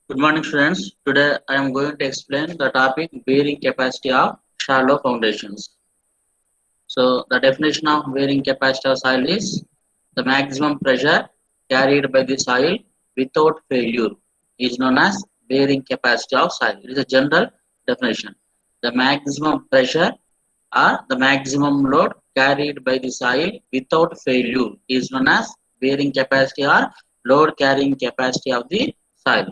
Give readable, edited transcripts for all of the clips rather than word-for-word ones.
Good morning, students. Today I am going to explain the topic bearing capacity of shallow foundations. So, the definition of bearing capacity of soil is the maximum pressure carried by the soil without failure is known as bearing capacity of soil. It is a general definition. The maximum pressure or the maximum load carried by the soil without failure is known as bearing capacity or load carrying capacity of the soil.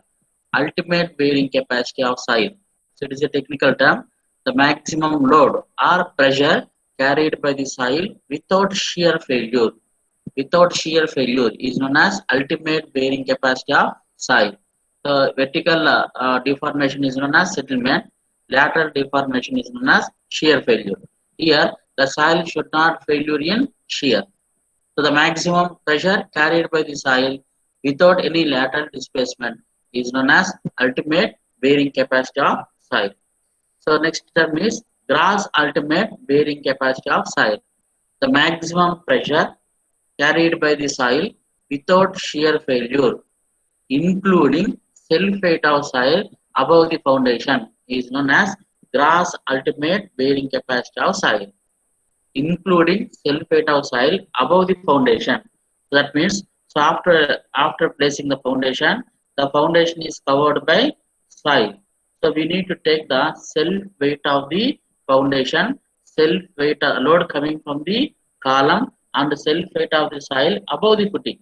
Ultimate bearing capacity of soil. So it is a technical term. The maximum load or pressure carried by the soil without shear failure. Without shear failure is known as ultimate bearing capacity of soil. The vertical deformation is known as settlement. Lateral deformation is known as shear failure. Here, the soil should not failure in shear. So the maximum pressure carried by the soil without any lateral displacement is known as ultimate bearing capacity of soil. So next term is gross ultimate bearing capacity of soil. The maximum pressure carried by the soil without shear failure, including self-weight of soil above the foundation, is known as gross ultimate bearing capacity of soil, including self-weight of soil above the foundation. So that means, so after placing the foundation is covered by soil. So we need to take the self weight of the foundation, self weight load coming from the column, and the self weight of the soil above the footing.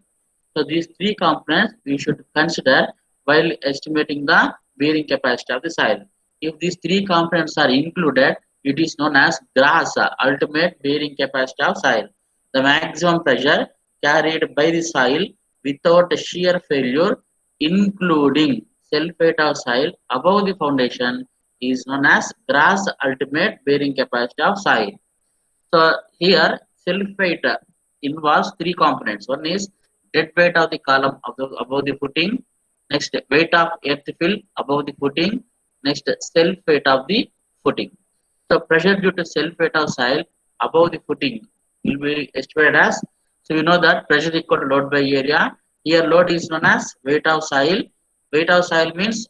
So these three components we should consider while estimating the bearing capacity of the soil. If these three components are included, it is known as gross ultimate bearing capacity of soil. The maximum pressure carried by the soil without shear failure, including self weight of soil above the foundation, is known as gross ultimate bearing capacity of soil. So here self weight involves three components. One is dead weight of the column above the footing. Next, weight of earth fill above the footing. Next, self weight of the footing. So pressure due to self weight of soil above the footing will be estimated as, so we know that pressure equal to load by area. Here load is known as weight of soil. Weight of soil means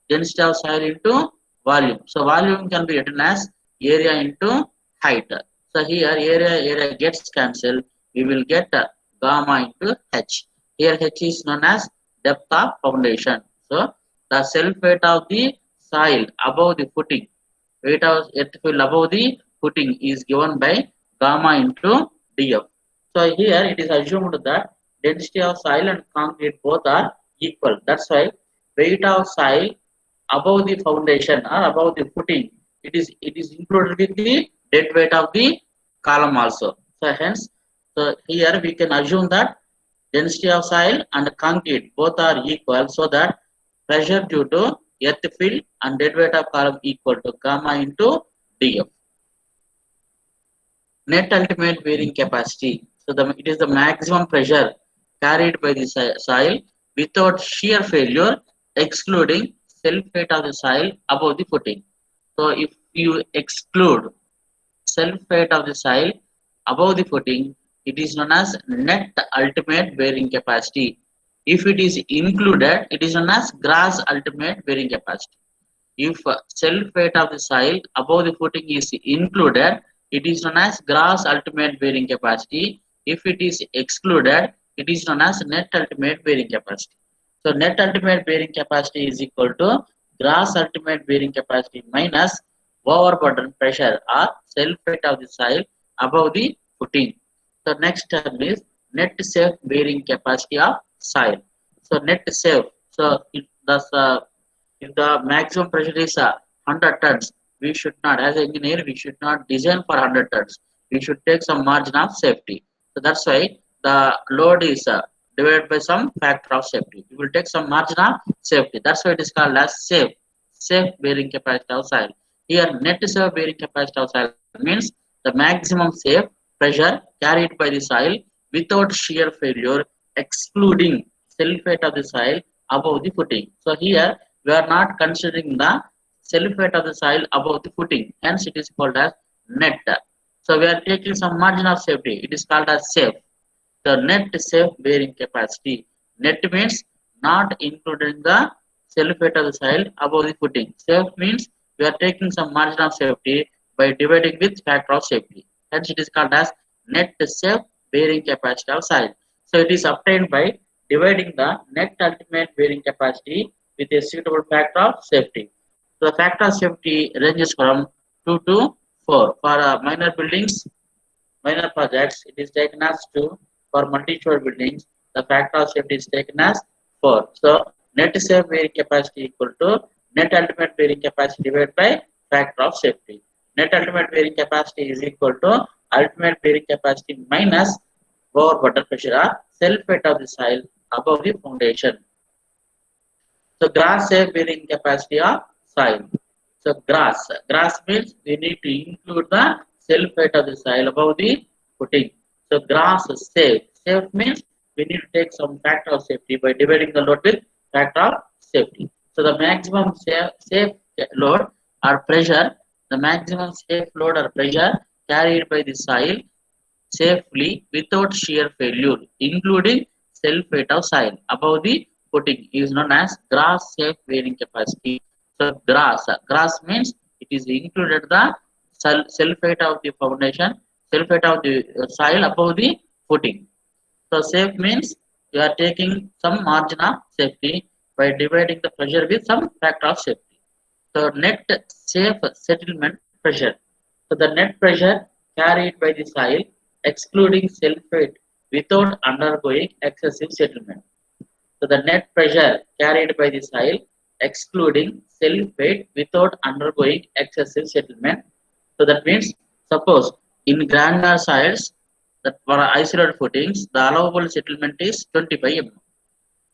density of soil into volume. So volume can be written as area into height. So here area gets cancelled. We will get gamma into h. Here h is known as depth of foundation. So the self weight of the soil above the footing, weight of earth fill above the footing, is given by gamma into df. So here it is assumed that density of soil and concrete both are equal. That's why weight of soil above the foundation or above the footing, it is included with the dead weight of the column also. So hence, so here we can assume that density of soil and concrete both are equal, so that pressure due to earth fill and dead weight of column equal to gamma into df. Net ultimate bearing capacity. So it is the maximum pressure carried by the soil without shear failure, excluding self weight of the soil above the footing. So if you exclude self weight of the soil above the footing, it is known as net ultimate bearing capacity. If it is included, it is known as gross ultimate bearing capacity. If self weight of the soil above the footing is included, it is known as gross ultimate bearing capacity. If it is excluded, it is known as net ultimate bearing capacity. So net ultimate bearing capacity is equal to gross ultimate bearing capacity minus overburden pressure or self weight of the soil above the footing. So next term is net safe bearing capacity of soil. So net safe. So if the maximum pressure is 100 tons, we should not, as an engineer, we should not design for 100 tons. We should take some margin of safety. So that's why the load is divided by some factor of safety. We will take some margin of safety. That's why it is called as safe bearing capacity of soil. Here, net safe bearing capacity of soil means the maximum safe pressure carried by the soil without shear failure, excluding self weight of the soil above the footing. So here we are not considering the self weight of the soil above the footing. Hence it is called as net. So we are taking some margin of safety. It is called as safe. The net safe bearing capacity. Net means not including the self weight of the soil above the footing. Safe means we are taking some margin of safety by dividing with factor of safety. Hence it is called as net safe bearing capacity of soil. So it is obtained by dividing the net ultimate bearing capacity with a suitable factor of safety. So the factor of safety ranges from 2 to 4. For minor buildings, minor projects, it is taken as 2. For multi-story buildings, the factor of safety is taken as 4. So net safe bearing capacity equal to net ultimate bearing capacity divided by factor of safety. Net ultimate bearing capacity is equal to ultimate bearing capacity minus overburden pressure or self weight of the soil above the foundation. So grass safe bearing capacity of soil. So grass means we need to include the self weight of the soil above the footing. So grass safe. Safe means we need to take some factor of safety by dividing the load with factor of safety. So the maximum safe load or pressure, the maximum safe load or pressure carried by the soil safely without shear failure, including self weight of soil above the footing, is known as grass safe bearing capacity. So grass means it is included the self weight of the foundation, self weight of the soil above the footing. So safe means you are taking some margin of safety by dividing the pressure with some factor of safety. So net safe settlement pressure. So the net pressure carried by the soil excluding self weight without undergoing excessive settlement. So the net pressure carried by the soil excluding self weight without undergoing excessive settlement. So that means suppose in granular soils that for isolated footings the allowable settlement is 25 mm.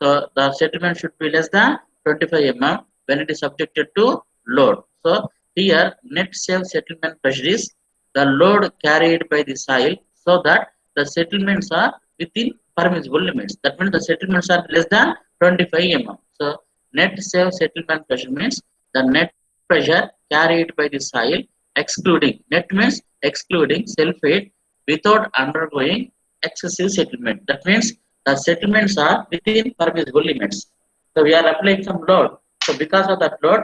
So the settlement should be less than 25 mm when it is subjected to load. So here net safe settlement pressure is the load carried by the soil so that the settlements are within permissible limits. That means the settlements are less than 25 mm. So net safe settlement pressure means the net pressure carried by the soil excluding, net means excluding self weight without undergoing excessive settlement. That means the settlements are within permissible limits. So we are applying some load. So because of that load,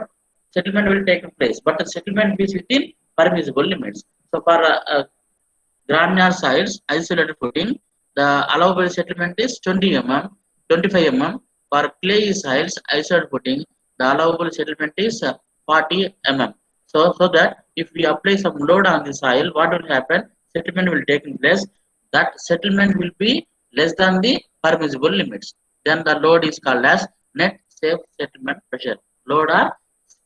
settlement will take place, but the settlement is within permissible limits. So for granular soils, isolated footing, the allowable settlement is 20 mm, 25 mm. For clay soils, isolated footing, the allowable settlement is 40 mm. So that if we apply some load on the soil, what will happen? Settlement will take place. That settlement will be less than the permissible limits. Then the load is called as net safe settlement pressure. Load or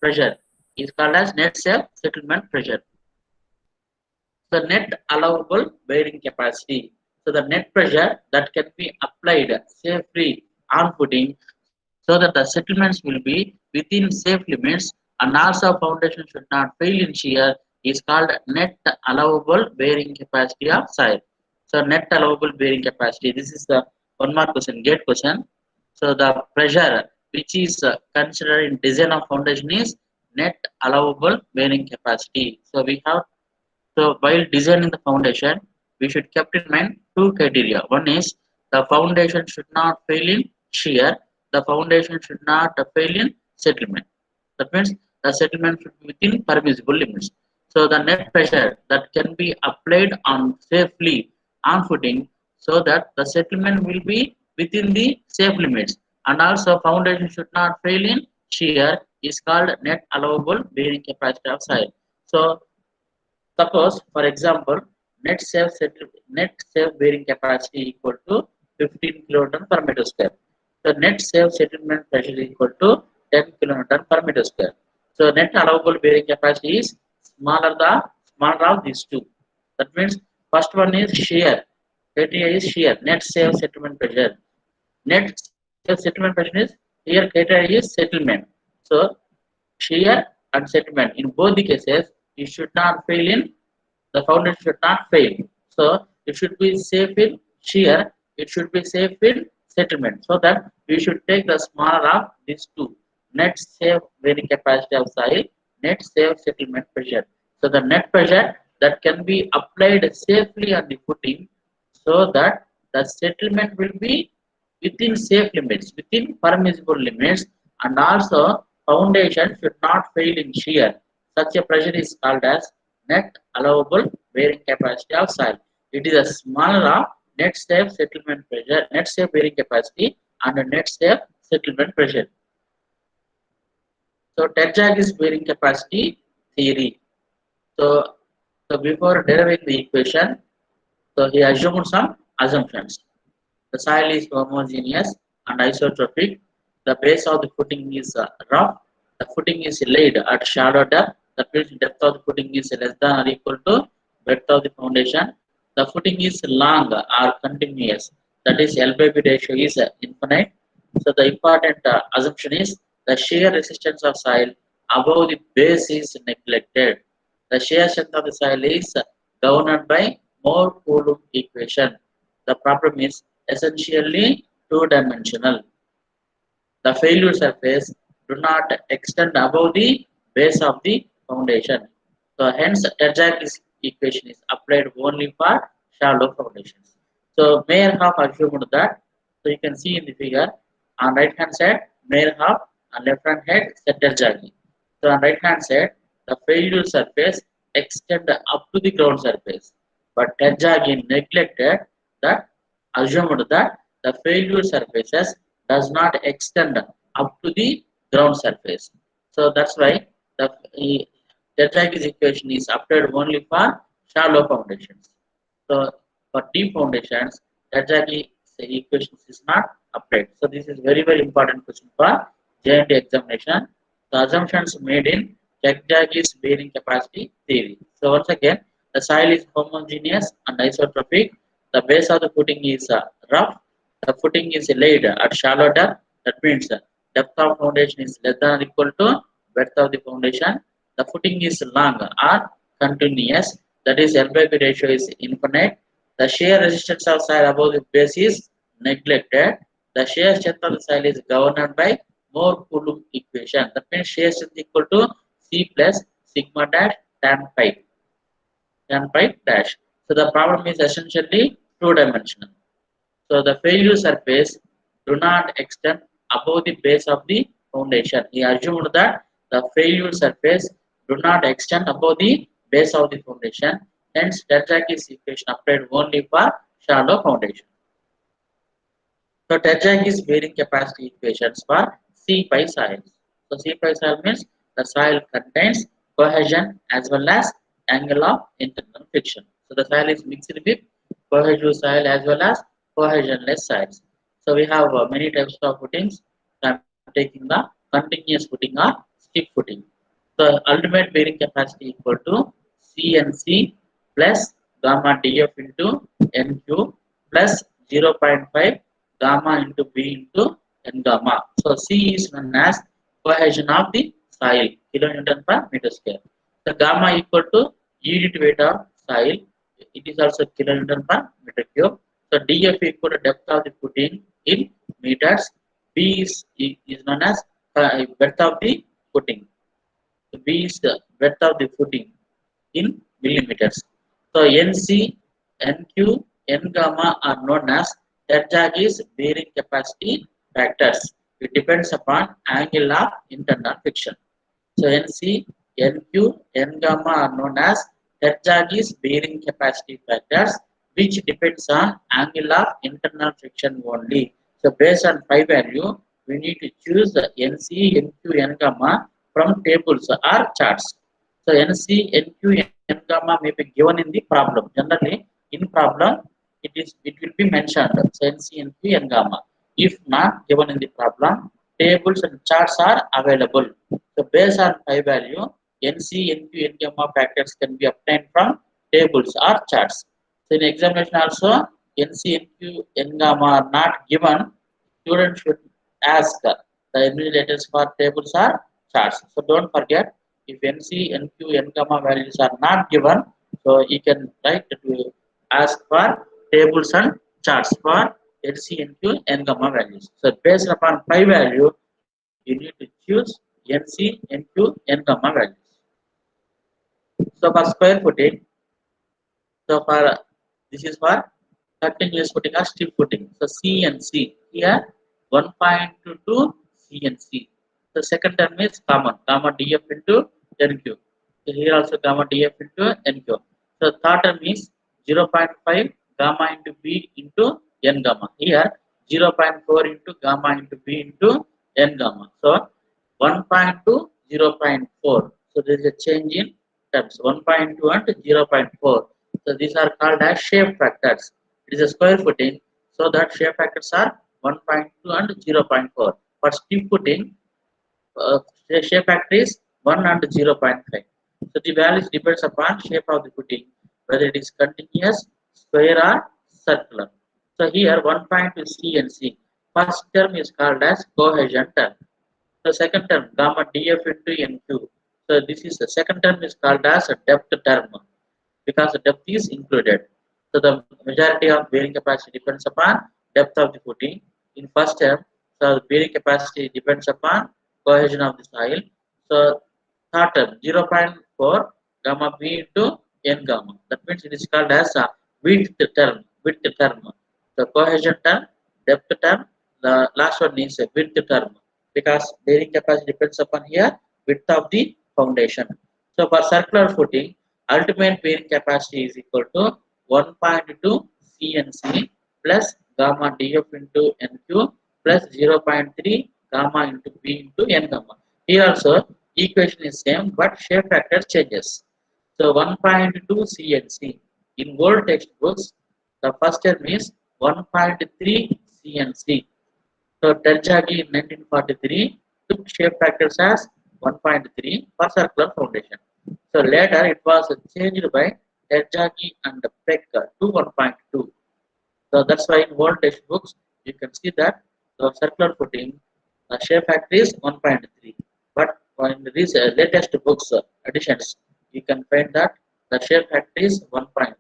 pressure is called as net safe settlement pressure. The net allowable bearing capacity. So the net pressure that can be applied safely on footing so that the settlements will be within safe limits and also foundation should not fail in shear is called net allowable bearing capacity of soil. So net allowable bearing capacity. This is the one more question, gate question. So the pressure which is considered in design of foundation is net allowable bearing capacity. So we have, so while designing the foundation, we should keep in mind two criteria. One is the foundation should not fail in shear. The foundation should not fail in settlement. That means the settlement should be within permissible limits. So the net pressure that can be applied on safely on footing so that the settlement will be within the safe limits and also foundation should not fail in shear is called net allowable bearing capacity of soil. So suppose, for example, net safe bearing capacity equal to 15 kilonewton per meter square. So net safe settlement pressure equal to 10 kilonewton per meter square. So net allowable bearing capacity is smaller of these two. That means first one is shear. Criteria is shear. Net safe settlement pressure. Net safe settlement pressure is here. Criteria is settlement. So shear and settlement in both the cases you should not fail in, the foundation should not fail. So it should be safe in shear, it should be safe in settlement. So that we should take the smaller of these two, net safe bearing capacity of soil, net safe settlement pressure. So the net pressure that can be applied safely on the footing so that the settlement will be within safe limits, within permissible limits and also foundation should not fail in shear. Such a pressure is called as net allowable bearing capacity of soil. It is a smaller of net safe settlement pressure, net safe bearing capacity, and a net safe settlement pressure. So Terjag's bearing capacity theory. So, so before deriving the equation, so he assumed some assumptions. The soil is homogeneous and isotropic. The base of the footing is rough. The footing is laid at shallow depth. The depth of the footing is less than or equal to breadth of the foundation. The footing is long or continuous. That is L by B ratio is infinite. So the important assumption is the shear resistance of soil above the base is neglected. The shear strength of the soil is governed by Moore Coulomb equation. The problem is essentially two-dimensional. The failure surface do not extend above the base of the foundation. So hence Terjag's equation is applied only for shallow foundations. So Mayer have assumed that, so you can see in the figure on right hand side Mayer have, on left hand side Terjagi. So on right hand side the failure surface extend up to the ground surface, but Terjagi neglected that, assumed that the failure surfaces does not extend up to the ground surface. So that's why the Tetragram's equation is applied only for shallow foundations. So for deep foundations, Tetragram's equation is not applied. So this is very important question for JNT examination. The assumptions made in Tetragram's bearing capacity theory. So once again, the soil is homogeneous and isotropic. The base of the footing is rough. The footing is laid at shallow depth. That means depth of foundation is less than or equal to breadth of the foundation. The footing is long or continuous. That is L by B ratio is infinite. The shear resistance of soil above the base is neglected. The shear strength of the soil is governed by Moore Coulomb equation. That means shear strength equal to C plus sigma dash tan pi dash. So the problem is essentially two-dimensional. So the failure surface do not extend above the base of the foundation. He assumed that the failure surface do not extend above the base of the foundation. Hence, Tetragram's equation applied only for shallow foundation. So Tetragram's bearing capacity equations for C pi soils. So C pi soil means the soil contains cohesion as well as angle of internal friction. So the soil is mixed with cohesive soil as well as cohesionless soils. So we have many types of footings. So I am taking the continuous footing or stiff footing. So ultimate bearing capacity equal to CNC plus gamma DF into NQ plus 0.5 gamma into B into N gamma. So C is known as cohesion of the soil, kilonewton per meter square. The gamma equal to unit weight of soil. It is also kilonewton per meter cube. So DF equal to depth of the footing in meters. B is known as breadth of the footing. So B is the breadth of the footing in millimeters. So NC, NQ, N gamma are known as Terjag's bearing capacity factors. It depends upon angle of internal friction. So NC, NQ, N gamma are known as Terjag's bearing capacity factors, which depends on angle of internal friction only. So based on phi value, we need to choose the NC, NQ, N gamma from tables or charts. So NC, NQ, N gamma may be given in the problem. Generally, in problem, it will be mentioned. So NC, NQ, N gamma. If not given in the problem, tables and charts are available. So based on phi value, NC, NQ, N gamma factors can be obtained from tables or charts. So in examination also, NC, NQ, N gamma are not given. Students should ask the enumerators for tables or charts. So don't forget, if NC, NQ, N gamma values are not given, so you can write to ask for tables and charts for NC, NQ, N gamma values. So based upon phi value, you need to choose NC, NQ, N gamma values. So for square footing, so for this is for continuous footing or stiff footing. So C and C here 1.22 C and C. The second term is common, gamma df into nq. So here also gamma df into nq. So third term is 0.5 gamma into b into n gamma. Here 0.4 into gamma into b into n gamma. So 1.2, 0.4. So there is a change in terms 1.2 and 0.4. So these are called as shape factors. It is a square footing, so that shape factors are 1.2 and 0.4. For steep footing, shape factor is 1 and 0.5. So the values depends upon shape of the footing, whether it is continuous, square or circular. So here 1.2 C and C. First term is called as cohesion term. The second term gamma df into nq. So this is the second term is called as a depth term because the depth is included. So the majority of bearing capacity depends upon depth of the footing. In first term, so the bearing capacity depends upon cohesion of the soil. So third term 0.4 gamma b into n gamma. That means it is called as a width term. Width term. The cohesion term, depth term. The last one is a width term because bearing capacity depends upon here width of the foundation. So for circular footing, ultimate bearing capacity is equal to 1.2 CNC plus gamma df into nq plus 0.3 gamma into b into n gamma. Here also equation is same but shape factor changes. So 1.2 CNC in old textbooks the first term is 1.3 CNC. So Terjagi in 1943 took shape factors as 1.3 for circular foundation. So later it was changed by Terjagi and Peck to 1.2. So that's why in old textbooks you can see that the circular footing the shape factor is 1.3. But in these latest books editions you can find that the shape factor is 1.2.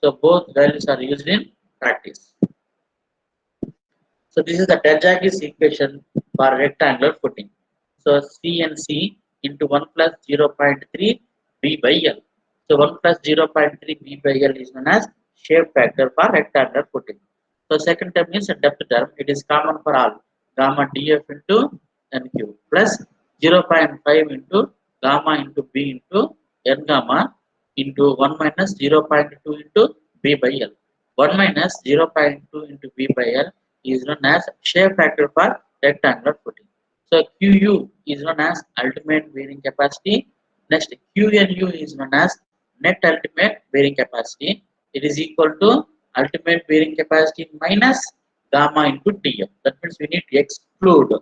So both values are used in practice. So this is the Terjagi's equation for rectangular footing. So C and C into 1 plus 0.3 B by L. So 1 plus 0.3 B by L is known as shape factor for rectangular footing. So second term is a depth term. It is common for all. Gamma df into nq plus 0.5 into gamma into b into n gamma into 1 minus 0.2 into b by L. 1 minus 0.2 into b by L is known as shape factor for rectangular footing. So QU is known as ultimate bearing capacity. Next QNU is known as net ultimate bearing capacity. It is equal to ultimate bearing capacity minus gamma into TF. That means we need to exclude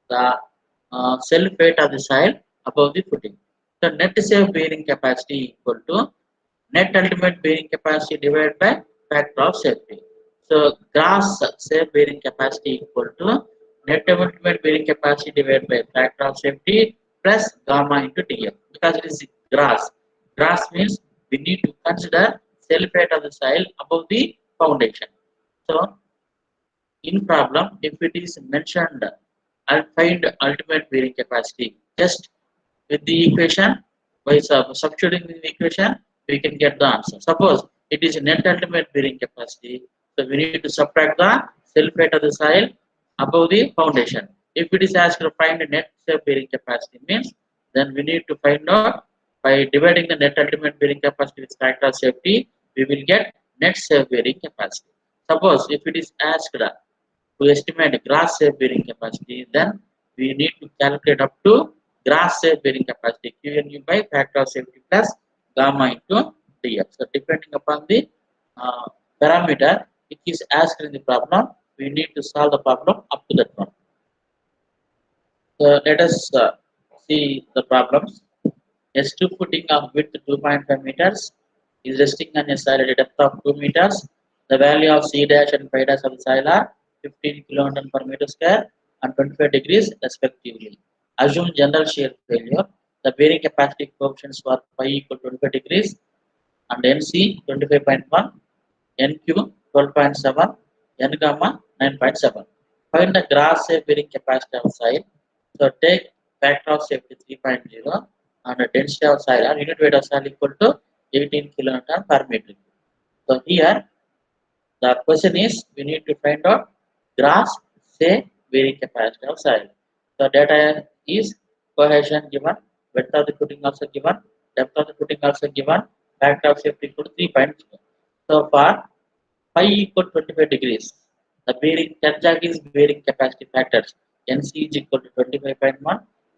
the self weight of the soil above the footing. The net self bearing capacity equal to net ultimate bearing capacity divided by factor of safety. So gross self bearing capacity equal to net ultimate bearing capacity divided by factor of safety plus gamma into TF because it is gross. Gross means we need to consider self weight of the soil above the foundation. So in problem, if it is mentioned, I'll find ultimate bearing capacity. Just with the equation, by substituting the equation, we can get the answer. Suppose it is net ultimate bearing capacity, so we need to subtract the self weight of the soil above the foundation. If it is asked to find the net self bearing capacity, means then we need to find out by dividing the net ultimate bearing capacity with factor of safety, we will get net self bearing capacity. Suppose if it is asked to estimate gross safe bearing capacity, then we need to calculate up to gross safe bearing capacity QNU by factor of safety plus gamma into DF. So depending upon the parameter which is asked in the problem, we need to solve the problem up to that one. So let us see the problems. A stoop footing of width 2.5 meters is resting on a soil at a depth of 2 meters. The value of C dash and phi dash of the soil are 15 kilonewton per meter square and 25 degrees respectively. Assume general shear failure. The bearing capacity coefficients were phi equal to 25 degrees and NC 25.1, NQ 12.7, N gamma 9.7. Find the gross safe bearing capacity of soil. So take factor of safety 3.0 and the density of soil or unit weight of soil equal to 18 kilonewton per meter. So here the question is we need to find out gross safe bearing capacity of soil. The data is cohesion given, width of the footing also given, depth of the footing also given, factor of safety equal to 3.2. So for phi equal to 25 degrees, the bearing tenjac is bearing capacity factors. NC is equal to 25.1,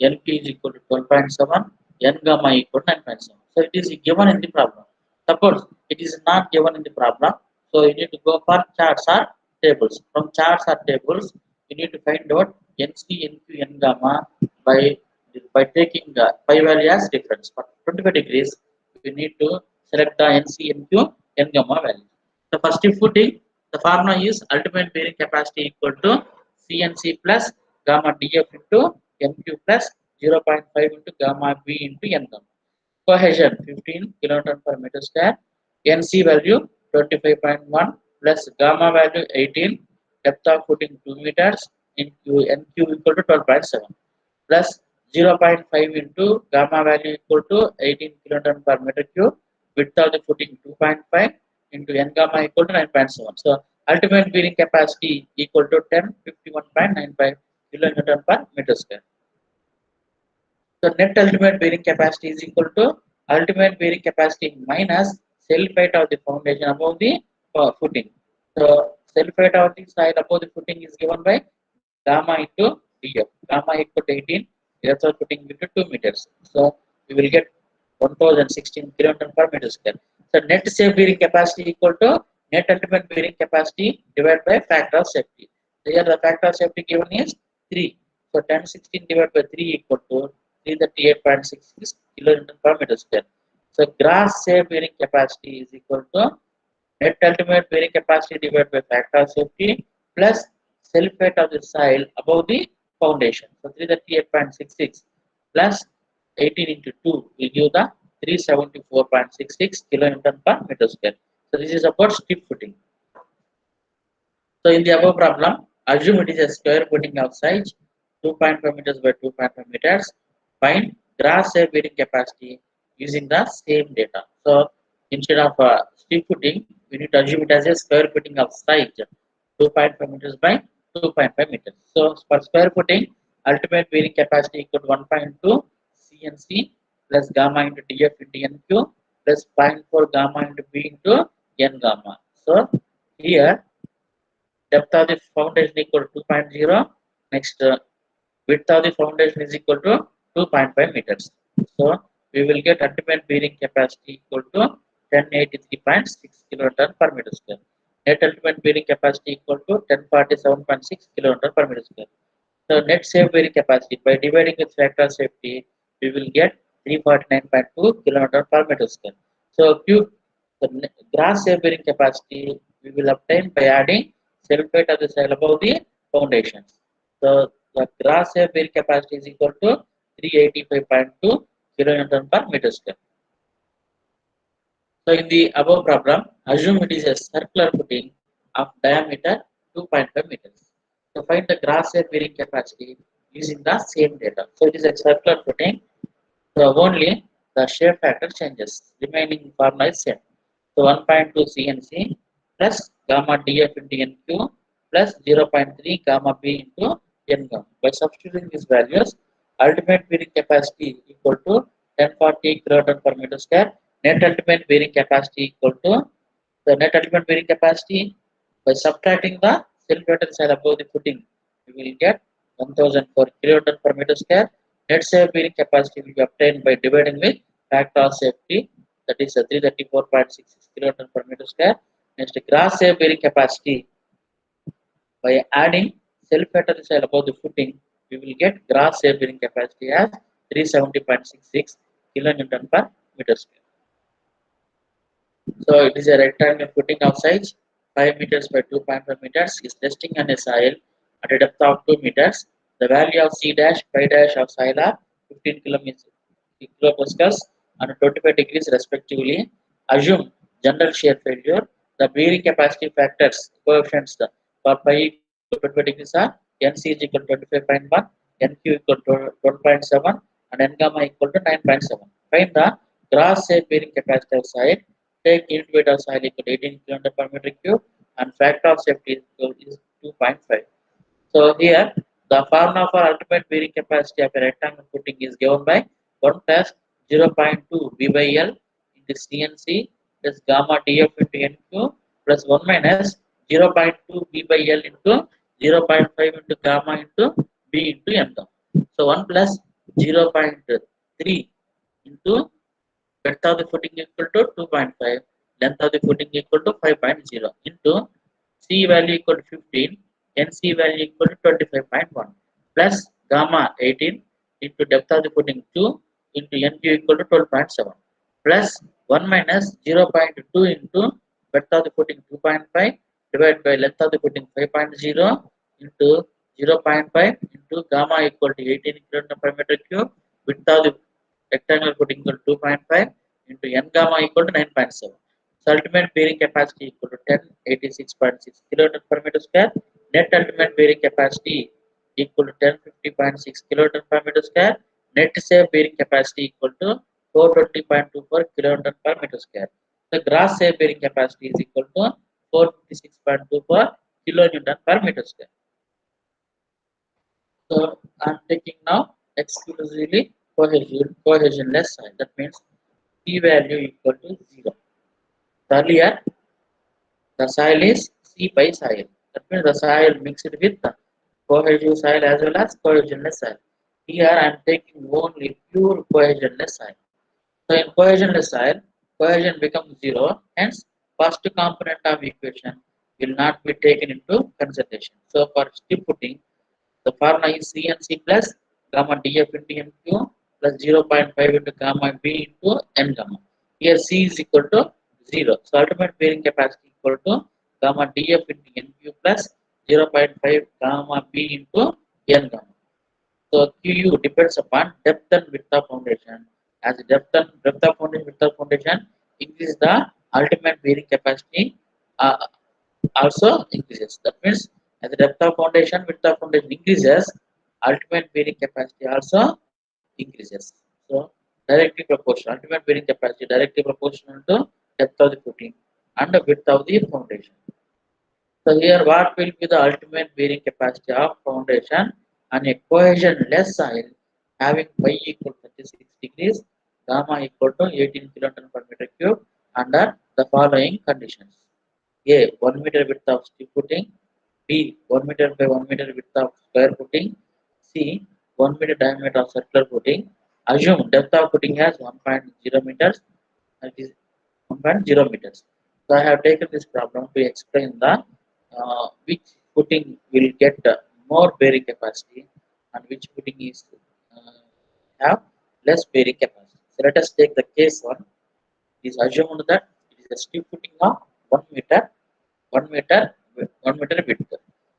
NP is equal to 12.7, N gamma equal to 9.7. So it is given in the problem. Suppose it is not given in the problem, so you need to go for charts or tables. From charts or tables, you need to find out NC, NQ, N gamma by taking pi value as difference. For 25 degrees, we need to select the NC, NQ, N gamma value. The first footing, the formula is ultimate bearing capacity equal to CNC plus gamma DF into MQ plus 0.5 into gamma B into N gamma. Cohesion 15 kilonewton per meter square. NC value 25.1 plus gamma value 18. Depth of footing 2 meters into NQ equal to 12.7 plus 0.5 into gamma value equal to 18 kilonewton per meter cube. Width of the footing 2.5 into N gamma equal to 9.7. So ultimate bearing capacity equal to 1051.95 kilonewton per meter square. So net ultimate bearing capacity is equal to ultimate bearing capacity minus self height of the foundation above the footing. So self height of the side above the footing is given by gamma into df. Gamma equal to 18, earth footing into 2 meters. So we will get 1016 kilonewton per meter square. So net safe bearing capacity equal to net ultimate bearing capacity divided by factor of safety. So here the factor of safety given is 3. So 1016 divided by 3 equal to 338.66 kilonewton per meter square. So gross safe bearing capacity is equal to net ultimate bearing capacity divided by factor of safety plus self weight of the soil above the foundation. So 338.66 plus 18 into 2 will give the 374.66 kilonewton per meter square. So this is about strip footing. So in the above problem, assume it is a square footing of size 2.5 meters by 2.5 meters. Find grass safe bearing capacity using the same data. So instead of strip footing, we need to assume it as a square footing of size 2.5 meters by 2.5 meters. So for square footing, ultimate bearing capacity equal to 1.2 CNC plus gamma into DF into NQ plus 0.4 gamma into B into N gamma. So here depth of the foundation equal to 2.0. Next, width of the foundation is equal to 2.5 meters. So we will get ultimate bearing capacity equal to 1083.6 kilonewton per meter square. Net ultimate bearing capacity equal to 1047.6 kilonewton per meter square. So net safe bearing capacity by dividing with factor safety, we will get 349.2 kilonewton per meter square. So cube the grass safe bearing capacity we will obtain by adding self weight of the cell above the foundations. So the grass safe bearing capacity is equal to 385.2 kilonewton per meter square. So in the above problem, assume it is a circular footing of diameter 2.5 meters. So find the grass air bearing capacity using the same data. So it is a circular footing. So only the shape factor changes. Remaining formula is same. So 1.2 CNC plus gamma DF into NQ plus 0.3 gamma B into N gamma. By substituting these values, ultimate bearing capacity equal to 1040 kiloton per meter square. Net ultimate bearing capacity equal to the net ultimate bearing capacity by subtracting the self-weighted cell above the footing. We will get 1004 kiloton per meter square. Net safe bearing capacity will be obtained by dividing with factor of safety, that is 334.66 kiloton per meter square. Next, grass safe bearing capacity by adding self-weighted cell above the footing, we will get grass safe bearing capacity as 370.66 kilonewton per meter square. So it is a rectangle footing of size 5 meters by 2.5 meters is resting on a soil at a depth of 2 meters. The value of C dash, pi dash of soil are 15 kilopascals and 25 degrees respectively. Assume general shear failure. The bearing capacity factors coefficients for pi equal to 25 degrees are NC is equal to 25.1, NQ equal to 12.7 and N gamma equal to 9.7. Find the gross safe bearing capacity of soil. Take unit weight of soil equal to 18 kg per meter cube and factor of safety is 2.5. So here The formula for ultimate bearing capacity of a rectangle footing is given by 1 plus 0.2 V by L into CNC plus gamma dF into NQ plus 1 minus 0.2 V by L into 0.5 into gamma into B into N. So 1 plus 0.3 into breadth of the footing equal to 2.5, length of the footing equal to 5.0 into C value equal to 15, NC value equal to 25.1 plus gamma 18 into depth of the footing 2 into NQ equal to 12.7 plus 1 minus 0.2 into breadth of the footing 2.5 divided by length of the footing 5.0 into 0.5 into gamma equal to 18 kilonewton per meter cube, width of the rectangular footing equal to 2.5 into n gamma equal to 9.7. So ultimate bearing capacity equal to 1086.6 kilonewton per meter square. Net ultimate bearing capacity equal to 1050.6 kilonewton per meter square. Net safe bearing capacity equal to 420.24 kilonewton per meter square. The gross safe bearing capacity is equal to 456.24 kilonewton per meter square. So I'm taking now exclusively cohesionless soil. That means P value equal to 0. Earlier, the soil is C by soil. That means the soil mixed with the cohesive soil as well as cohesionless soil. Here I am taking only pure cohesionless soil. So in cohesionless soil, cohesion becomes 0. Hence, first component of equation will not be taken into consideration. So for strip footing, the formula is CNC plus gamma DF into NQ plus 0.5 into gamma B into N gamma. Here C is equal to 0. So ultimate bearing capacity equal to gamma DF into NQ plus 0.5 gamma B into N gamma. So QU depends upon depth and width of foundation. As depth of foundation, width of foundation increase the ultimate bearing capacity uh, also increases. That means as the depth of foundation, width of foundation increases, ultimate bearing capacity also increases. So directly proportional, ultimate bearing capacity directly proportional to depth of the footing and the width of the foundation. So here what will be the ultimate bearing capacity of foundation on a cohesionless soil having y equal to 36 degrees, gamma equal to 18 kilonewton per meter cube under the following conditions. A. 1 meter width of strip footing. B. 1 meter by 1 meter width of square footing. C. 1 meter diameter of circular footing. Assume depth of footing has 1.0 meters. That is 1.0 meters. So I have taken this problem to explain the which footing will get more bearing capacity and which footing is have less bearing capacity. So let us take the case one. It is assumed that it is a strip footing of 1 meter 1 meter 1 meter width.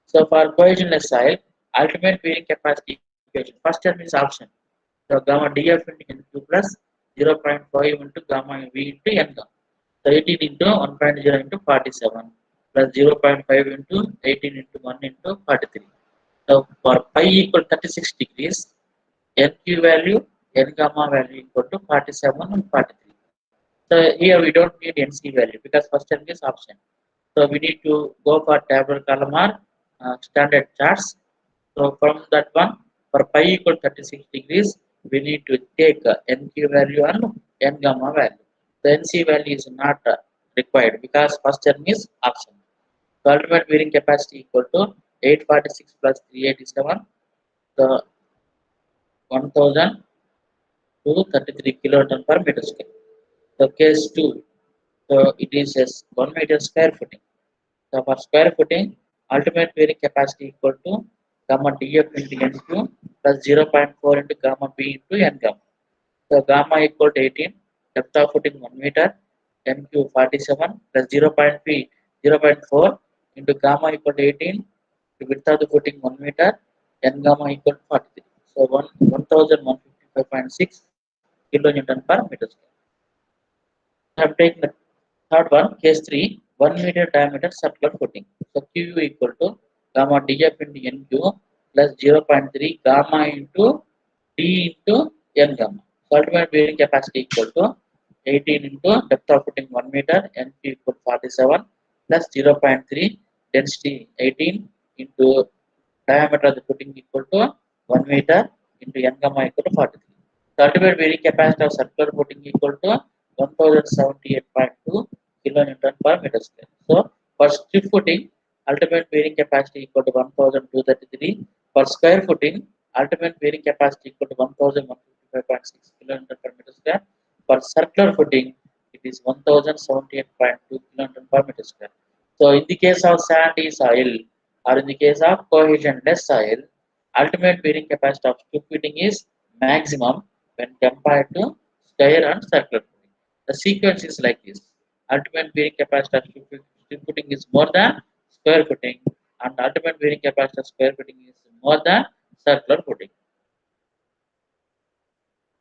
So for cohesionless soil, ultimate bearing capacity equation. First term is option. So gamma dF into N2 plus 0.5 into gamma V into N gamma. So 18 into 1.0 into 47 plus 0.5 into 18 into 1 into 43. So for pi equal 36 degrees, NQ value, N gamma value equal to 47 and 43. So here we don't need NC value because first term is option. So we need to go for tabular column or standard charts. So from that one, for pi equal 36 degrees, we need to take NQ value and N gamma value. The NC value is not required because first term is option. So ultimate bearing capacity equal to 846 plus 387, the 1033 kiloton per meter square. So case 2, so it is as 1 meter square footing. So for square footing, ultimate bearing capacity equal to gamma dF into N2 plus 0.4 into gamma B into N gamma. So gamma equal to 18, depth of footing 1 meter, NQ 47 plus 0.4 into gamma equal to 18, the width of the footing 1 meter, N gamma equal to 43. So 1155.6 kilonewton per meter square. I have taken the third one, case 3, 1 meter diameter circular footing. So QU equal to gamma dF into NQ plus 0.3 gamma into D into N gamma. So ultimate bearing capacity equal to 18 into depth of footing 1 meter, NQ equal to 47 plus 0.3 density 18 into diameter of the footing equal to 1 meter into n gamma equal to 43. The ultimate bearing capacity of circular footing equal to 1078.2 kilonewton per meter square. So for strip footing, ultimate bearing capacity equal to 1233. For square footing, ultimate bearing capacity equal to 1155.6 kilonewton per meter square. For circular footing, it is 1078.2 kilonewton per meter square. So in the case of sandy soil or in the case of cohesionless soil, ultimate bearing capacity of strip footing is maximum when compared to square and circular footing. The sequence is like this. Ultimate bearing capacity of strip footing is more than square footing and ultimate bearing capacity of square footing is more than circular footing.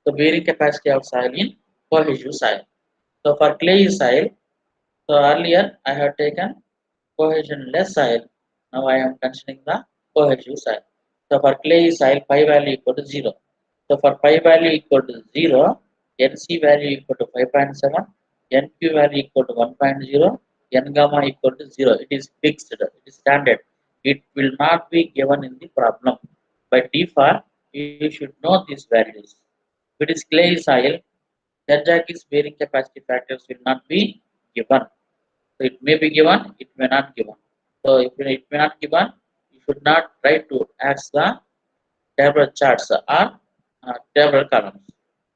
The bearing capacity of soil in cohesive soil. So for clay soil, so earlier I have taken cohesionless soil. Now I am considering the cohesive soil. So for clay soil, pi value equal to 0. So for pi value equal to 0, NC value equal to 5.7, NQ value equal to 1.0, N gamma equal to 0. It is fixed, it is standard. It will not be given in the problem. By default, you should know these values. If it is clay soil, Terjaki's bearing capacity factors will not be given. So it may be given, it may not given. So if it may not given, you should not try to ask the table charts or table columns.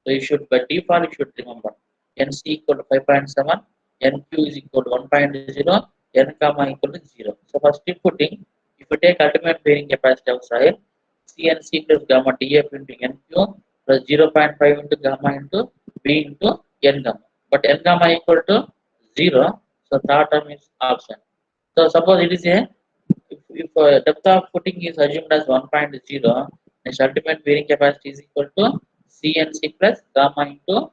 So you should by default you should remember NC equal to 5.7, NQ is equal to 1.0, N comma equal to 0. So for strip footing, if you take ultimate bearing capacity of soil, CNC plus gamma DF into NQ plus 0.5 into gamma into B into N gamma. But N gamma equal to 0, so third term is absent. So suppose it is a if depth of footing is assumed as 1.0, then ultimate bearing capacity is equal to CNC plus gamma into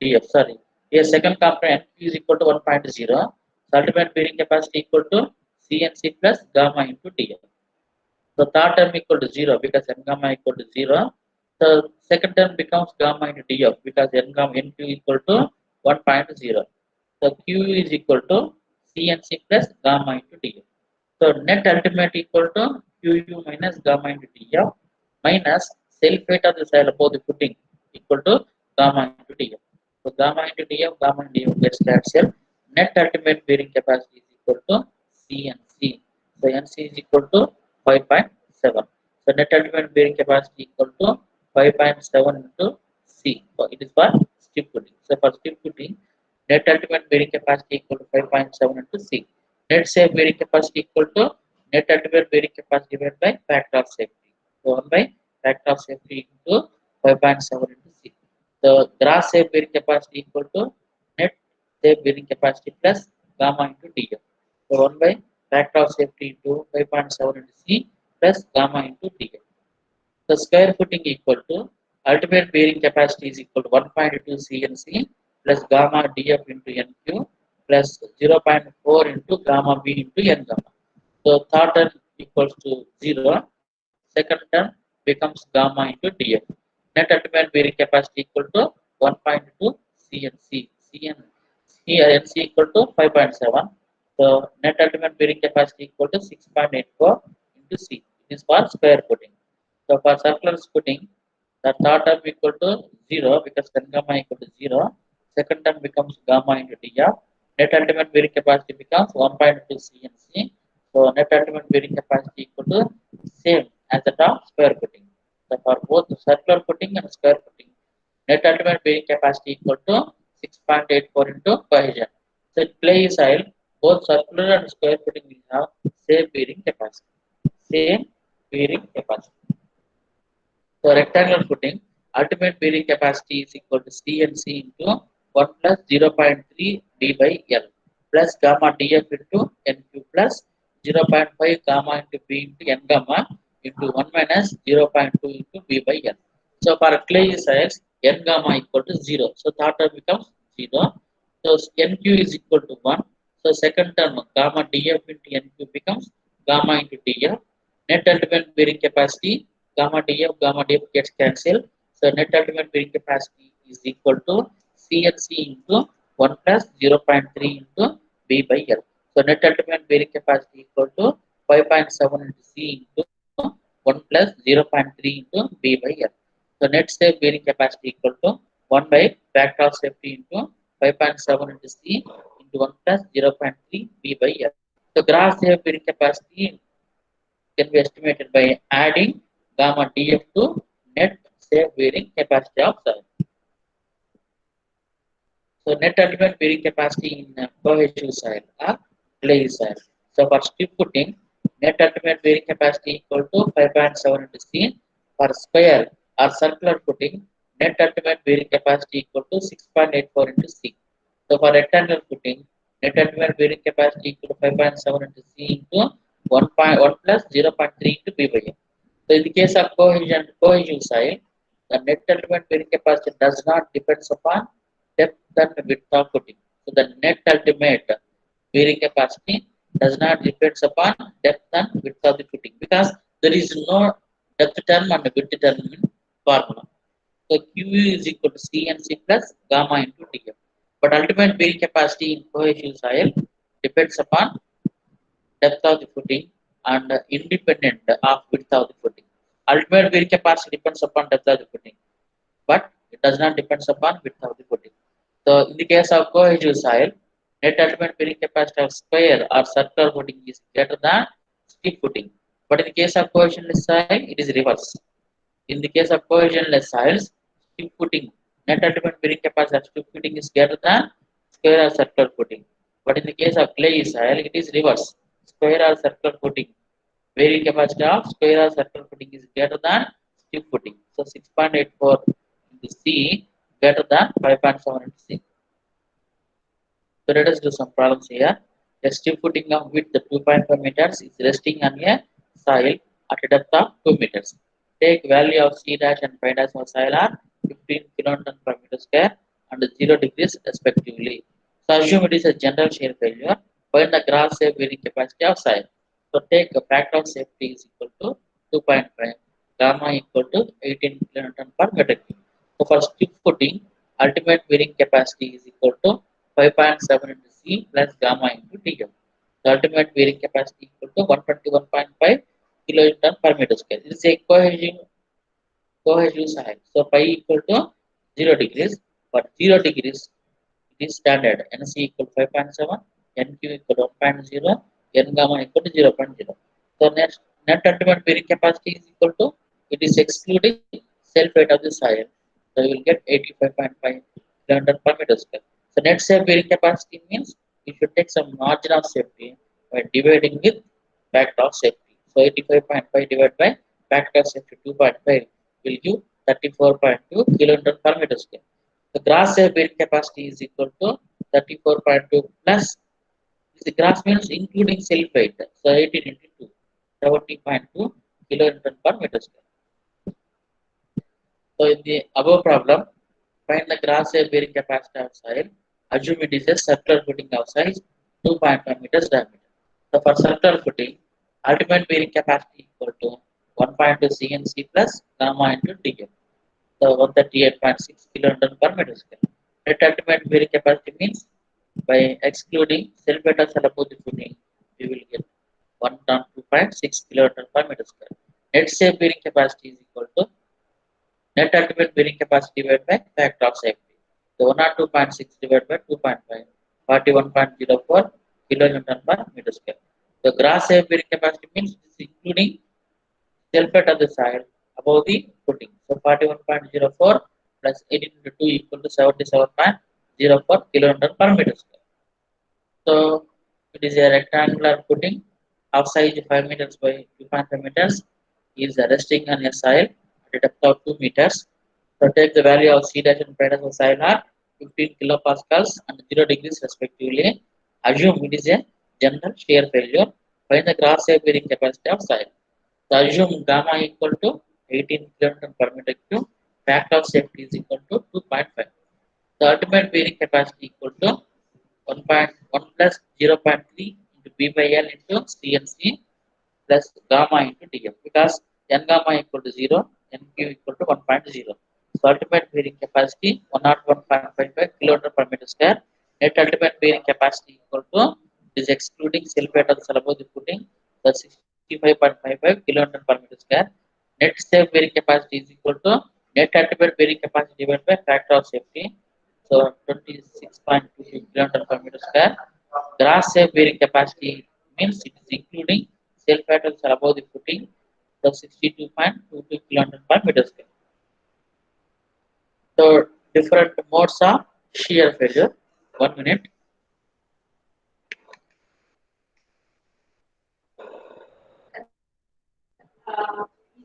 DF. Sorry, here second component Q is equal to 1.0. So ultimate bearing capacity equal to CNC plus gamma into DF. So third term equal to 0 because n gamma equal to 0. So second term becomes gamma into df because n gamma nq equal to 1.0. So q is equal to cnc plus gamma into df. So net ultimate equal to qu minus gamma into df minus self weight of the cell above the footing equal to gamma into df. So gamma into df gets cancelled. Net ultimate bearing capacity is equal to cnc. So nc is equal to 5.7. So net ultimate bearing capacity equal to 5.7 into C. So it is for strip footing. So for strip footing, net ultimate bearing capacity equal to 5.7 into C. Net safe bearing capacity equal to net ultimate bearing capacity divided by factor of safety. So 1 by factor of safety into 5.7 into C. The gross safe bearing capacity equal to net safe bearing capacity plus gamma into df. So 1 by factor of safety into 5.7 into C plus gamma into df. The square footing equal to ultimate bearing capacity is equal to 1.2 CNC plus gamma df into NQ plus 0.4 into gamma b into n gamma. So third term equals to 0, second term becomes gamma into df. Net ultimate bearing capacity equal to 1.2 CNC. CN here NC equal to 5.7. So net ultimate bearing capacity equal to 6.84 into C. It is for square footing. So for circular footing, the third term equal to 0 because n gamma equal to 0. Second term becomes gamma into dr. Net ultimate bearing capacity becomes 1.2 CNC. So net ultimate bearing capacity equal to same as that of square footing. So for both circular footing and square footing, net ultimate bearing capacity equal to 6.84 into cohesion. So in clay soil, both circular and square footing will have same bearing capacity. Same bearing capacity. So rectangular footing, ultimate bearing capacity is equal to CNC into 1 plus 0.3 d by L plus gamma df into NQ plus 0.5 gamma into B into N gamma into 1 minus 0.2 into B by N. So for clay size, N gamma equal to 0. So third term becomes 0. So NQ is equal to 1. So second term gamma df into NQ becomes gamma into df. Net ultimate bearing capacity gamma df gets cancelled. So net ultimate bearing capacity is equal to CNC into 1 plus 0.3 into B by L. So net ultimate bearing capacity equal to 5.7 into C into 1 plus 0.3 into B by L. So net safe bearing capacity equal to 1 by factor of safety into 5.7 into C into 1 plus 0.3 B by L. So gross safe bearing capacity can be estimated by adding gamma DF to net safe bearing capacity of soil. So net ultimate bearing capacity in cohesive soil or clay soil. So for strip footing, net ultimate bearing capacity equal to 5.7 into C. For square or circular footing, net ultimate bearing capacity equal to 6.84 into C. So for rectangular footing, net ultimate bearing capacity equal to 5.7 into C into 1.1 plus 0.3 into B by M. So in the case of cohesion soil, the net ultimate bearing capacity does not depend upon depth and width of footing. So the net ultimate bearing capacity does not depend upon depth and width of the footing because there is no depth term and width term in formula. So Q is equal to CNC plus gamma into TF. But ultimate bearing capacity in cohesive soil depends upon depth of the footing and independent of width of the footing. Ultimate bearing capacity depends upon depth of the footing, but it does not depend upon width of the footing. So in the case of cohesive soil, net ultimate bearing capacity of square or circular footing is greater than steep footing. But in the case of cohesionless soil, it is reverse. In the case of cohesionless soils, steep footing, net ultimate bearing capacity of steep footing is greater than square or circular footing. But in the case of clay soil, it is reverse. Square or circular footing, bearing capacity of square or circular footing is greater than steep footing. So 6.84 into C greater than 5.7 into C. So let us do some problems here. A steep footing of width 2.5 meters is resting on a soil at a depth of 2 meters. Take value of C dash and phi dash of soil are 15 kilonewton per meter square and 0 degrees respectively. So assume it is a general shear failure. Find the gross safe bearing capacity of soil. So take a factor of safety is equal to 2.5, gamma equal to 18 kilonewton per meter cube. So for steep footing, ultimate bearing capacity is equal to 5.7 into C plus gamma into TM. The ultimate bearing capacity equal to 121.5 kilonewton per meter square. It is a cohesive soil. So pi equal to 0 degrees. For 0 degrees, it is standard. NC equal to 5.7, NQ equal to 1.0, N gamma equal to 0.0. So net ultimate bearing capacity is equal to, it is excluding self weight of the soil. So you will get 85.5 kilonewton per meter square. So net safe bearing capacity means you should take some margin of safety by dividing with factor of safety. So 85.5 divided by factor of safety 2.5 will give 34.2 kilonewton per meter square. The gross safe bearing capacity is equal to 34.2 plus, the gross means including self weight. So 18 into 2, 70.2 kilonewton per meter square. So in the above problem, find the gross safe bearing capacity of soil. Assume it is a circular footing of size 2.5 meters diameter. So for circular footing, ultimate bearing capacity equal to 1.2 CNC plus gamma into TM. So 138.6 kilonewton per meter square. Net ultimate bearing capacity means by excluding self weight of above the footing, we will get 102.6 kilonewton per meter square. Net safe bearing capacity is equal to net ultimate bearing capacity divided by factor of safety. So 102.6 divided by 2.5, 41.04 kilonewton per meter square. The gross safe bearing capacity means it is including self weight of the soil above the footing. So 41.04 plus 18 into 2 equal to 77.04 kilonewton per meter square. So it is a rectangular footing of size 5 meters by 2.5 meters is resting on a soil at a depth of 2 meters. So take the value of C dash and pi dash of soil are 15 kilopascals and 0 degrees respectively. Assume it is a general shear failure. Find the gross safe bearing capacity of soil. So assume gamma equal to 18 kilonewton per meter cube. Factor of safety is equal to 2.5. The ultimate bearing capacity equal to 1.1 plus 0.3 into B by L into CNC plus gamma into TF because N gamma equal to 0, NQ equal to 1.0. So ultimate bearing capacity 101.55 kilonewton per meter square. Net ultimate bearing capacity equal to It is excluding sulfate of the above the footing, the 65.55 kilonewton per meter square. Net safe bearing capacity is equal to net attribute bearing capacity divided by factor of safety. So 26.22 kilonewton per meter square. Gross safe bearing capacity means it is including sulfate of the above the footing, the 62.22 kilonewton per meter square. So different modes of shear failure. 1 minute.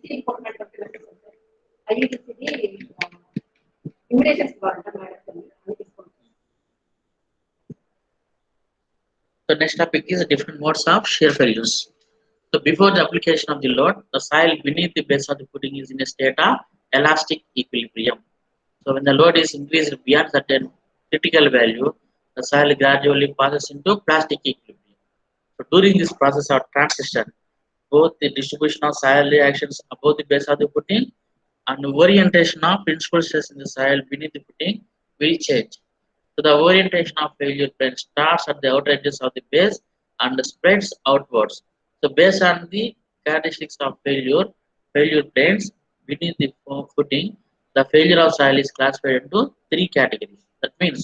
ఇది important ఐఈడిసిది ఇమిడేషన్స్ వాడటం madam అని తీసుకోండి. The next topic is different modes of shear failures. So before the application of the load, the soil beneath the base of the footing is in a state of elastic equilibrium. So when the load is increased beyond certain critical value, the soil gradually passes into plastic equilibrium. So during this process of transition, both the distribution of soil reactions above the base of the footing and orientation of principal stress in the soil beneath the footing will change. So the orientation of failure plane starts at the outer edges of the base and spreads outwards. So based on the characteristics of failure planes beneath the footing, the failure of soil is classified into three categories. That means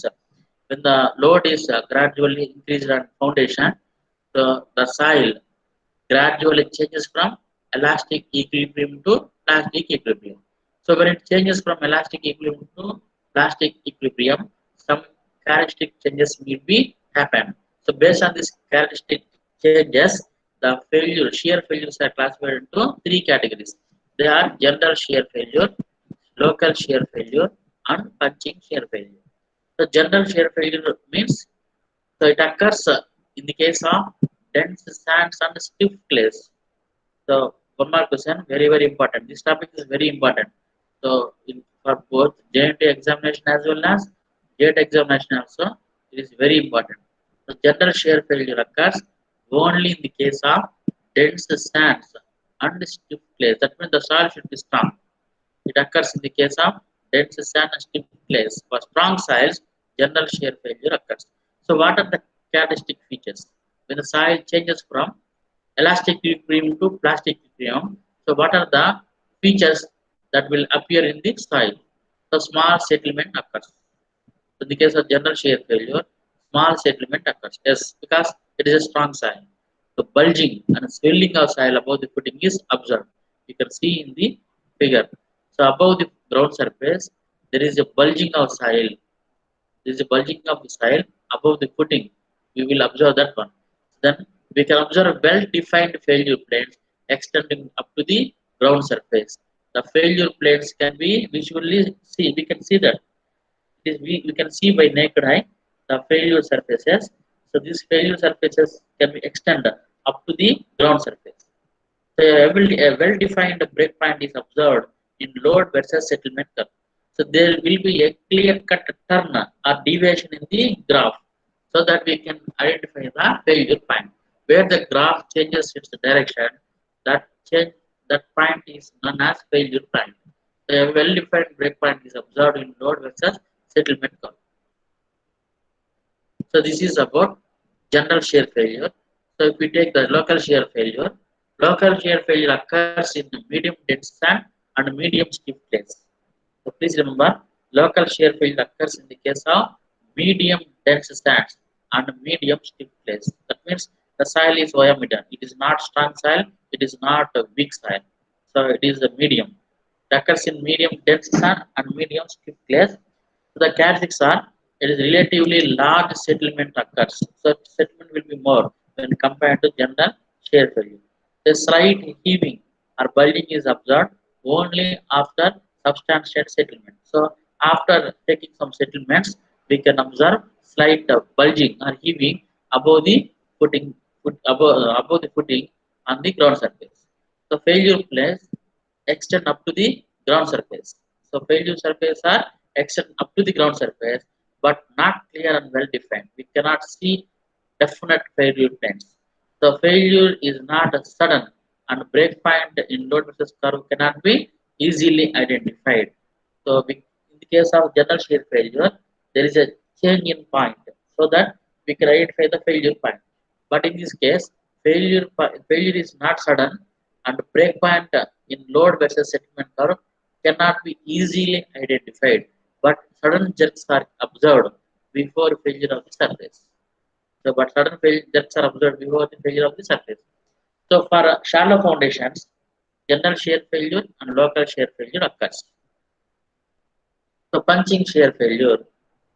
when the load is gradually increased on foundation, the soil gradually changes from elastic equilibrium to plastic equilibrium. So when it changes from elastic equilibrium to plastic equilibrium, some characteristic changes will be happen. So based on these characteristic changes, the shear failures are classified into three categories. They are general shear failure, local shear failure, and punching shear failure. So general shear failure means so it occurs in the case of dense sands and stiff clays. So one more question, very important. This topic is very important. So for both JNT examination as well as JET examination also, it is very important. So general shear failure occurs only in the case of dense sands and stiff clays. That means the soil should be strong. It occurs in the case of dense sand and stiff clays. For strong soils, general shear failure occurs. So what are the characteristic features? When the soil changes from elastic equilibrium to plastic equilibrium, so what are the features that will appear in the soil? So small settlement occurs. So in the case of general shear failure, small settlement occurs. Yes, because it is a strong soil. The bulging and swelling of soil above the footing is observed. You can see in the figure. So above the ground surface, there is a bulging of soil. There is a bulging of the soil above the footing. We will observe that one. Then we can observe well-defined failure planes extending up to the ground surface. The failure planes can be visually see. We can see that we can see by naked eye the failure surfaces. So these failure surfaces can be extended up to the ground surface. So a well-defined breakpoint is observed in load versus settlement curve. So there will be a clear-cut turn or deviation in the graph so that we can identify the failure point. Where the graph changes its direction, that change that point is known as failure point. So a well-defined breakpoint is observed in load versus settlement curve. So this is about general shear failure. So if we take the local shear failure occurs in medium dense sand and medium stiff clays. So please remember, local shear failure occurs in the case of medium dense sands and medium stiff clays. That means the soil is oamidon. It is not strong soil. It is not a weak soil. So it is a medium. It occurs in medium dense sand and medium stiff clays. So the characteristics are it is relatively large settlement occurs. So settlement will be more when compared to general shear failure. The slight heaving or bulging is observed only after substantial settlement. So after taking some settlements, we can observe slight bulging or heaving above the above the footing on the ground surface. So failure planes extend up to the ground surface. So failure surface are extend up to the ground surface, but not clear and well defined. We cannot see definite failure planes. So failure is not a sudden and breakpoint in load versus curve cannot be easily identified. So in the case of general shear failure, there is a change in point so that we can identify the failure point. But in this case, failure is not sudden, and breakpoint in load versus settlement curve cannot be easily identified. But sudden jerks are observed before failure of the surface. So, but sudden jerks are observed before the failure of the surface. So, for shallow foundations, general shear failure and local shear failure occurs. So, punching shear failure,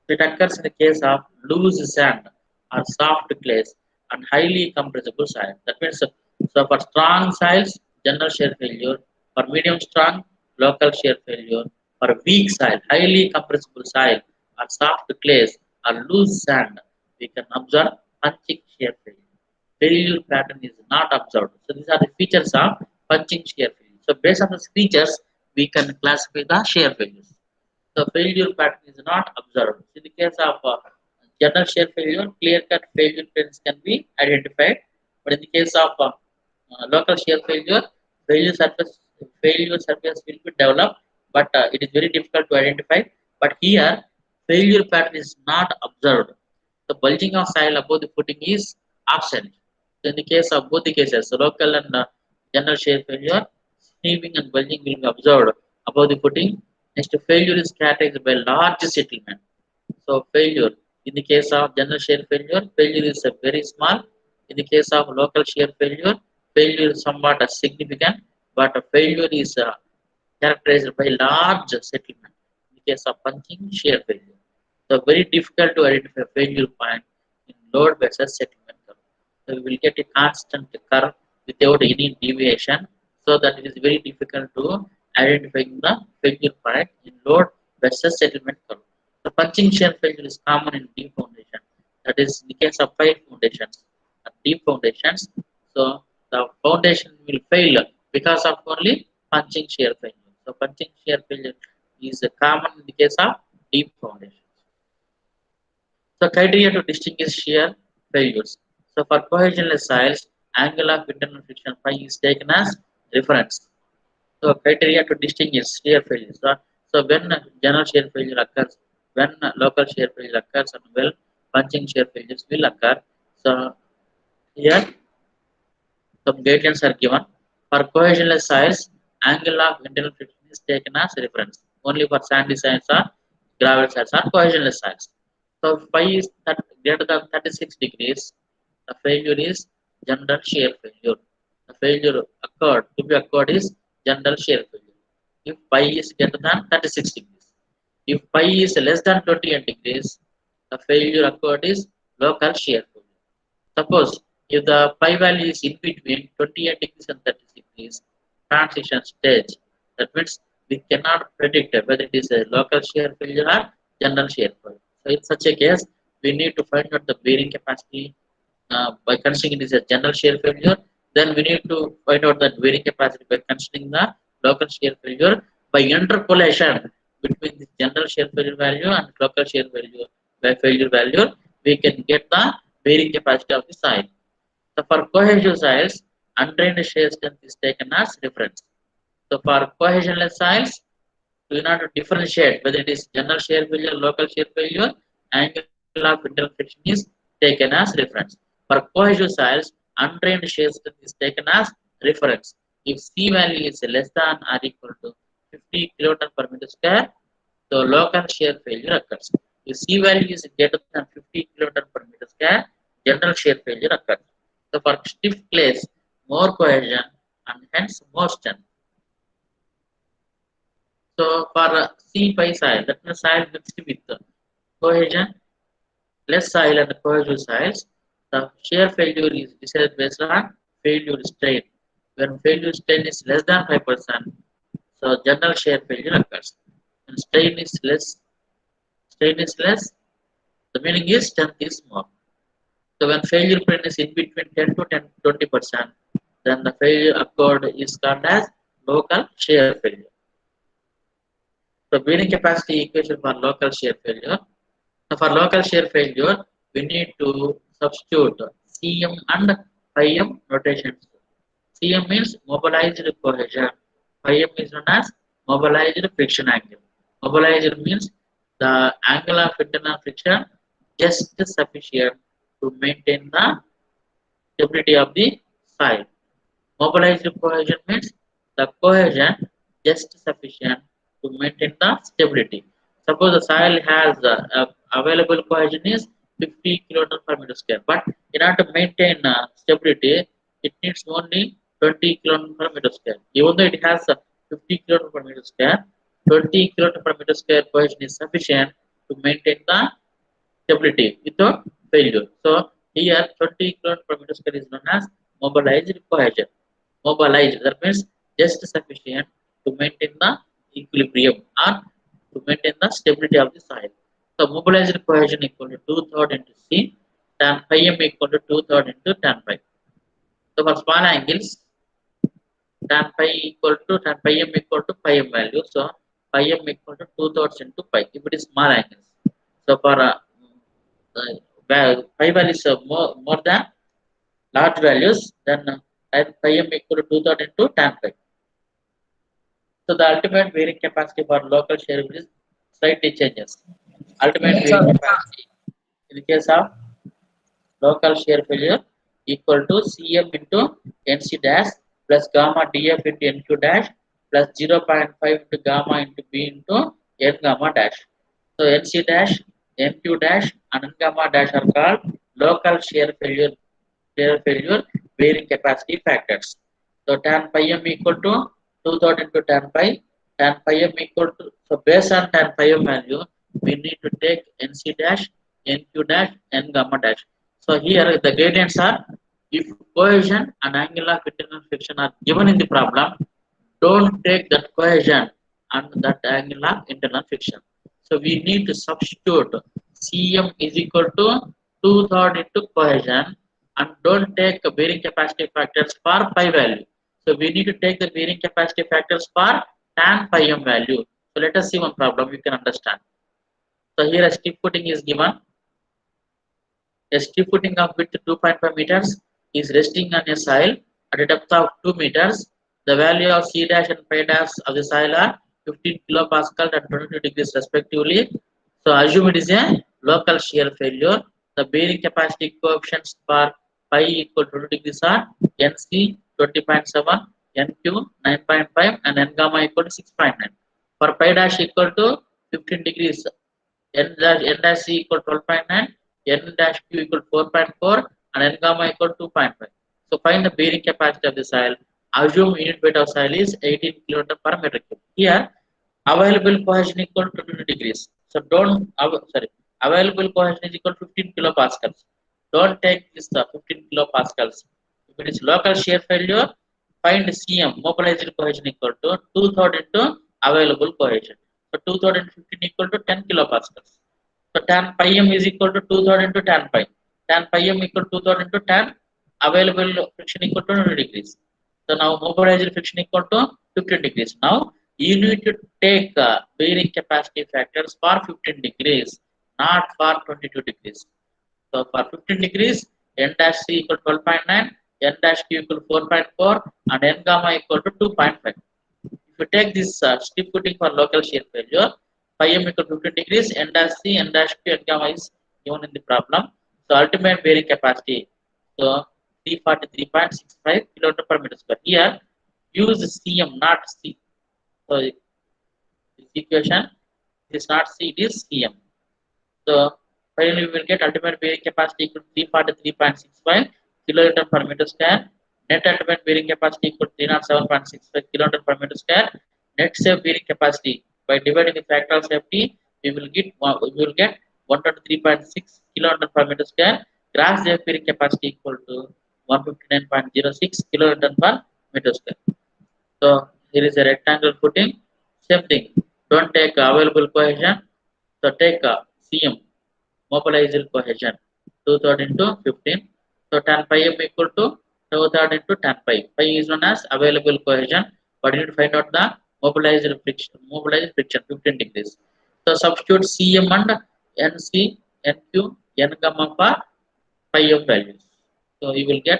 it occurs in the case of loose sand or soft clays and highly compressible soil. That means, so for strong soils, general shear failure; for medium strong, local shear failure; for weak soil, highly compressible soil or soft clays or loose sand, we can observe punching shear failure. Failure pattern is not observed. So these are the features of punching shear failure. So based on these features, we can classify the shear failures. The failure pattern is not observed. In the case of general shear failure, clear-cut failure trends can be identified. But in the case of local shear failure, failure surface failure surface will be developed, but it is very difficult to identify. But here, failure pattern is not observed. The bulging of soil above the footing is absent. So in the case of both the cases, so local and general shear failure, heaving and bulging will be observed above the footing. Next, failure is characterized by large settlement. So failure, in the case of general shear failure, failure is very small. In the case of local shear failure, failure is somewhat significant, but failure is characterized by large settlement. In the case of punching shear failure, so very difficult to identify failure point in load versus settlement curve. So we will get a constant curve without any deviation, so that it is very difficult to identify the failure point in load versus settlement curve. The punching shear failure is common in deep foundation. That is the case of pipe foundations and deep foundations. So the foundation will fail because of only punching shear failure. So punching shear failure is common in the case of deep foundations. So criteria to distinguish shear failures. So for cohesionless soils, angle of internal friction phi is taken as reference. So criteria to distinguish shear failures. So when general shear failure occurs, when local shear failure occurs, and well punching shear failures will occur. So here some guidelines are given. For cohesionless soils, angle of internal friction is taken as reference. Only for sandy soils or gravel soils or cohesionless soils. So if phi is greater than 36 degrees, the failure is general shear failure. The failure to be occurred is general shear failure. If pi is greater than 36 degrees. If pi is less than 28 degrees, the failure occurred is local shear failure. Suppose if the pi value is in between 28 degrees and 30 degrees transition stage, that means we cannot predict whether it is a local shear failure or general shear failure. So in such a case, we need to find out the bearing capacity by considering it is a general shear failure. Then we need to find out the bearing capacity by considering the local shear failure by interpolation between the general shear failure value and local shear value by failure value. We can get the bearing capacity of the soil. So for cohesive soils, undrained shear strength is taken as reference. So for cohesionless soils, we know to differentiate whether it is general shear failure, local shear failure, angle of internal friction is taken as reference. For cohesive soils, undrained shear strength is taken as reference. If C value is less than or equal to 50 kN per meter square, so local shear failure occurs. If C value is greater than 50 kN per meter square, general shear failure occurs. So for stiff clays, more cohesion and hence more strength. So for C pi soil, that means soil mixed with cohesion, less soil and cohesive soils, the shear failure is decided based on failure strain. When failure strain is less than 5%, so general shear failure occurs. When strain is less, the meaning is strength is more. So when failure point is in between 10 to 20%, then the failure occurred is called as local shear failure. So bearing capacity equation for local shear failure. So for local shear failure, we need to substitute Cm and Φm notations. Cm means mobilized cohesion. Φm is known as mobilized friction angle. Mobilized means the angle of internal friction just sufficient to maintain the stability of the soil. Mobilized cohesion means the cohesion just sufficient to maintain the stability. Suppose the soil has available cohesion is 50 kilonewton per meter square, but in order to maintain stability, it needs only 20 kilonewton per meter square. Even though it has 50 kilonewton per meter square, 20 kilonewton per meter square cohesion is sufficient to maintain the stability without failure. So here 20 kilonewton per meter square is known as mobilized cohesion. Mobilized, that means just sufficient to maintain the equilibrium or to maintain the stability of the soil. So mobilized cohesion equal to 2/3 into C, tan phi m equal to 2/3 into tan phi. So for small angles, tan phi m equal to pi m value. So pi m equal to 2/3 into pi if it is small angles. So for pi value is more than large values, then tan phi m equal to 2/3 into tan phi. So the ultimate bearing capacity for local shear is slightly changes. Ultimate Yes, bearing sir. capacity in the case of local shear failure equal to Cm into Nc dash plus gamma df into Nq dash plus 0.5 into gamma into B into N gamma dash. So Nc dash, Nq dash and N gamma dash are called local shear failure bearing capacity factors. So tan pi m equal to 2/3 into tan pi m equal to, so based on tan pi m value, we need to take Nc dash, Nq dash, N gamma dash. So here the gradients are, if cohesion and angle of internal friction are given in the problem, don't take that cohesion and that angle of internal friction. So we need to substitute Cm is equal to 2/3 into cohesion and don't take bearing capacity factors for pi value. So we need to take the bearing capacity factors for tan pi m value. So let us see one problem you can understand. So here a stiff footing is given. A strip footing of width 2.5 meters is resting on a soil at a depth of 2 meters. The value of C dash and phi dash of the soil are 15 kilopascal and 22 degrees respectively. So assume it is a local shear failure. The bearing capacity coefficients for pi equal to 20 degrees are NC 20.7, NQ 9.5 and N gamma equal to 6.9. For pi dash equal to 15 degrees, N dash C equal 12.9, N dash Q equal 4.4 and N gamma equal 2.5. So find the bearing capacity of the soil. Assume unit weight of soil is 18 kN per meter cube. Here available cohesion equal to 20 degrees. So available cohesion is equal to 15 kilopascals. Don't take this 15 kilopascals. If it is local shear failure, find Cm mobilized cohesion equal to 2/3 into available cohesion. So 2/3 into 15 equal to 10 kilopascals. So tan pi m is equal to 2/3 into tan pi. Tan pi m equal to 2/3 into tan available friction equal to 20 degrees. So now mobilized friction equal to 15 degrees. Now you need to take bearing capacity factors for 15 degrees, not for 22 degrees. So for 15 degrees, n dash c equal to 12.9, n dash q equal to 4.4, and n gamma equal to 2.5. If you take this stiff footing for local shear failure, phi m equal to 15 degrees, n dash c, n dash q, n gamma is given in the problem. So ultimate bearing capacity, so 343.65 kN per meter square. Here use Cm, not C. So this equation is not C, it is Cm. So finally we will get ultimate bearing capacity equal to 343.65 kilonewton per meter square. Net ultimate bearing capacity equal to 307.65 kilonewton per meter square. Net safe bearing capacity by dividing the factor of safety, we will get 123.6 kilonewton per meter square. Gross safe bearing capacity equal to 159.06 kilonewton per meter square. So here is a rectangle footing. Same thing. Don't take available cohesion. So take Cm mobilized cohesion 2/3 into 15. So tan pi m equal to 2/3 into tan pi. Pi is known as available cohesion, but you need to find out the mobilized friction 15 degrees. So substitute Cm and Nc, Nq, N gamma for pi m values. So you will get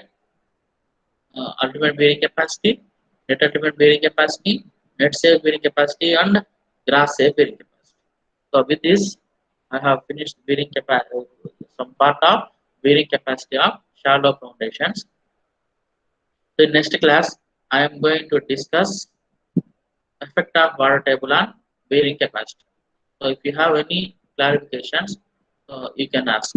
ultimate bearing capacity, net ultimate bearing capacity, net safe bearing capacity, and gross safe bearing capacity. So with this, I have finished bearing capacity, some part of bearing capacity of shallow foundations. So in next class, I am going to discuss effect of water table on bearing capacity. So if you have any clarifications, you can ask.